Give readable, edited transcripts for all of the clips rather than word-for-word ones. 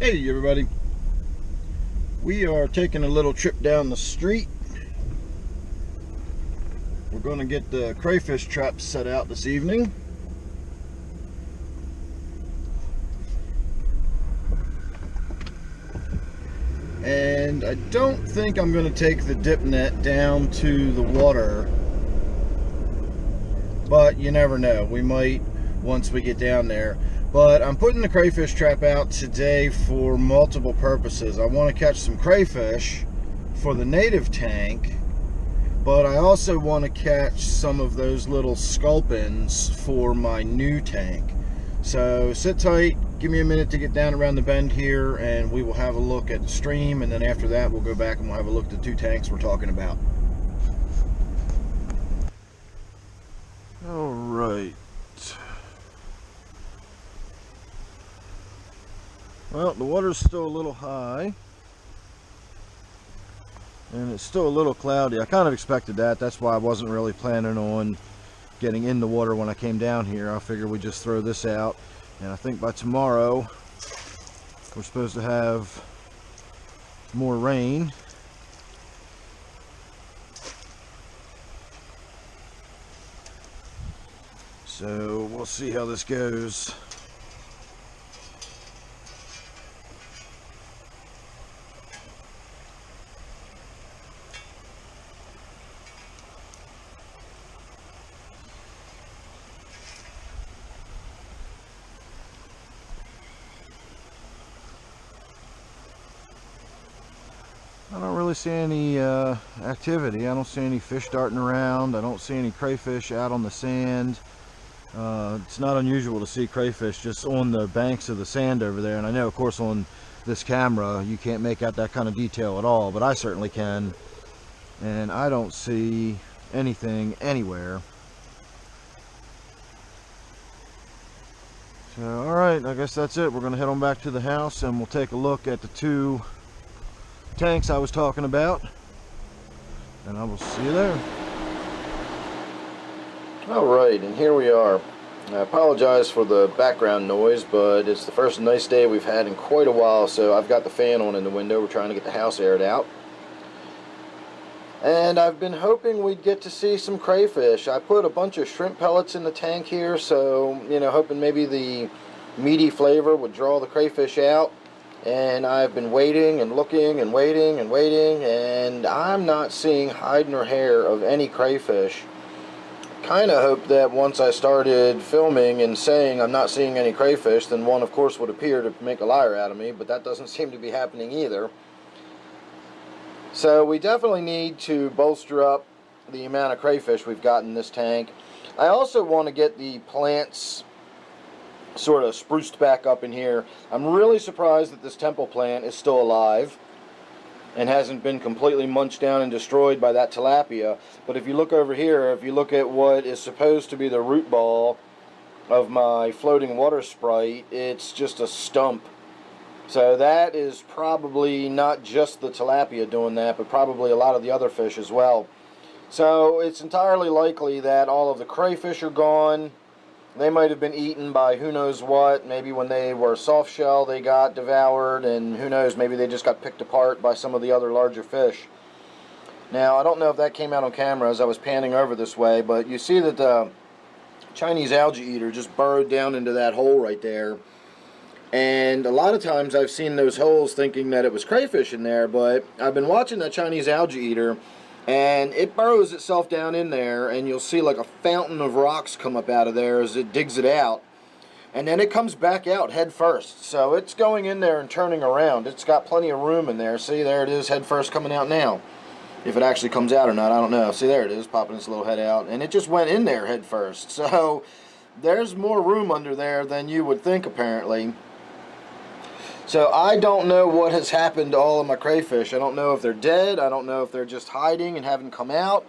Hey everybody, we are taking a little trip down the street. We're going to get the crayfish traps set out this evening. And I don't think I'm going to take the dip net down to the water, but you never know, we might once we get down there. But I'm putting the crayfish trap out today for multiple purposes. I want to catch some crayfish for the native tank, but I also want to catch some of those little sculpins for my new tank. So sit tight, give me a minute to get down around the bend here, and we will have a look at the stream, and then after that we'll go back and we'll have a look at the two tanks we're talking about. All right. Well, the water's still a little high, and it's still a little cloudy. I kind of expected that. That's why I wasn't really planning on getting in the water when I came down here. I figured we'd just throw this out, and I think by tomorrow we're supposed to have more rain. So we'll see how this goes. I don't really see any activity. I don't see any fish darting around. I don't see any crayfish out on the sand. It's not unusual to see crayfish just on the banks of the sand over there. And I know, of course, on this camera you can't make out that kind of detail at all, but I certainly can. And I don't see anything anywhere. So, alright, I guess that's it. We're going to head on back to the house and we'll take a look at the two tanks I was talking about, and I will see you there. Alright, and here we are. I apologize for the background noise, but it's the first nice day we've had in quite a while, so I've got the fan on in the window. We're trying to get the house aired out. And I've been hoping we'd get to see some crayfish. I put a bunch of shrimp pellets in the tank here, so, you know, hoping maybe the meaty flavor would draw the crayfish out. And I've been waiting and looking and waiting and waiting, and I'm not seeing hide nor hair of any crayfish. Kind of hoped that once I started filming and saying I'm not seeing any crayfish, then one of course would appear to make a liar out of me, but that doesn't seem to be happening either. So we definitely need to bolster up the amount of crayfish we've got in this tank. I also want to get the plants sort of spruced back up in here. I'm really surprised that this temple plant is still alive and hasn't been completely munched down and destroyed by that tilapia. But if you look over here, if you look at what is supposed to be the root ball of my floating water sprite, it's just a stump. So that is probably not just the tilapia doing that, but probably a lot of the other fish as well. So it's entirely likely that all of the crayfish are gone. They might have been eaten by who knows what. Maybe when they were soft shell they got devoured, and who knows, maybe they just got picked apart by some of the other larger fish. Now, I don't know if that came out on camera as I was panning over this way, but you see that the Chinese algae eater just burrowed down into that hole right there. And a lot of times I've seen those holes thinking that it was crayfish in there, but I've been watching that Chinese algae eater, and it burrows itself down in there, and you'll see like a fountain of rocks come up out of there as it digs it out, and then it comes back out head first. So it's going in there and turning around. It's got plenty of room in there. See, there it is, head first, coming out now. If it actually comes out or not, I don't know. See, there it is, popping its little head out, and it just went in there head first. So there's more room under there than you would think, apparently. So I don't know what has happened to all of my crayfish. I don't know if they're dead. I don't know if they're just hiding and haven't come out.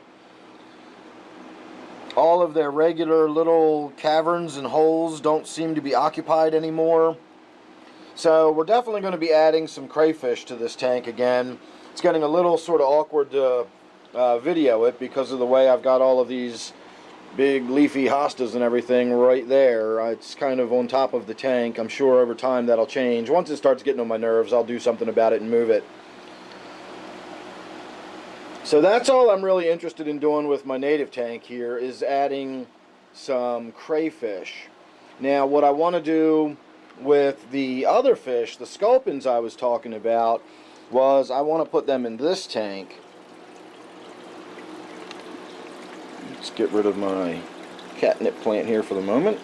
All of their regular little caverns and holes don't seem to be occupied anymore. So we're definitely going to be adding some crayfish to this tank again. It's getting a little sort of awkward to video it because of the way I've got all of these big leafy hostas and everything right there. It's kind of on top of the tank. I'm sure over time that'll change. Once it starts getting on my nerves, I'll do something about it and move it. So that's all I'm really interested in doing with my native tank here, is adding some crayfish. Now what I want to do with the other fish, the sculpins I was talking about, was I want to put them in this tank. Let's get rid of my catnip plant here for the moment.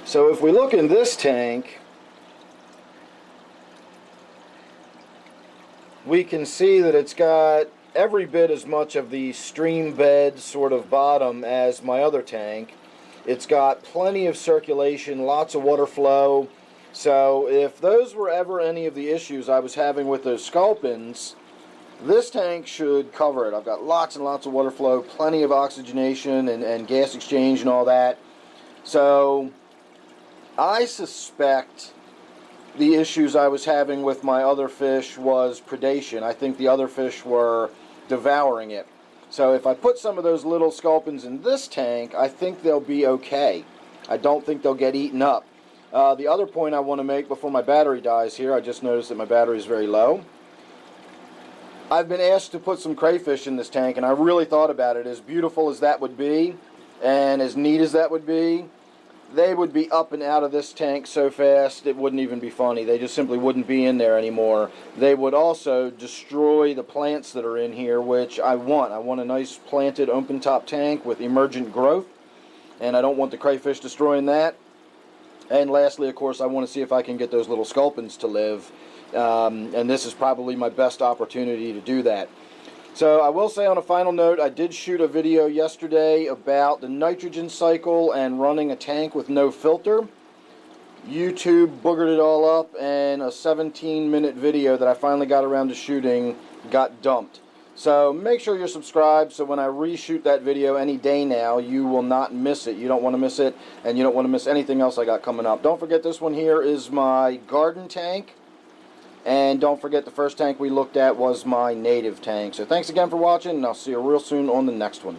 So if we look in this tank, we can see that it's got every bit as much of the stream bed sort of bottom as my other tank. It's got plenty of circulation, lots of water flow. So if those were ever any of the issues I was having with those sculpins, this tank should cover it. I've got lots and lots of water flow, plenty of oxygenation and gas exchange and all that. So I suspect the issues I was having with my other fish was predation. I think the other fish were devouring it. So if I put some of those little sculpins in this tank, I think they'll be okay. I don't think they'll get eaten up. The other point I want to make before my battery dies here, I just noticed that my battery is very low. I've been asked to put some crayfish in this tank, and I really thought about it. As beautiful as that would be, and as neat as that would be, they would be up and out of this tank so fast it wouldn't even be funny. They just simply wouldn't be in there anymore. They would also destroy the plants that are in here, which I want. I want a nice planted open top tank with emergent growth, and I don't want the crayfish destroying that. And lastly, of course, I want to see if I can get those little sculpins to live. And this is probably my best opportunity to do that. So I will say on a final note, I did shoot a video yesterday about the nitrogen cycle and running a tank with no filter. YouTube boogered it all up, and a 17-minute video that I finally got around to shooting got dumped. So make sure you're subscribed so when I reshoot that video any day now, you will not miss it. You don't want to miss it, and you don't want to miss anything else I got coming up. Don't forget, this one here is my garden tank. And don't forget, the first tank we looked at was my native tank. So thanks again for watching, and I'll see you real soon on the next one.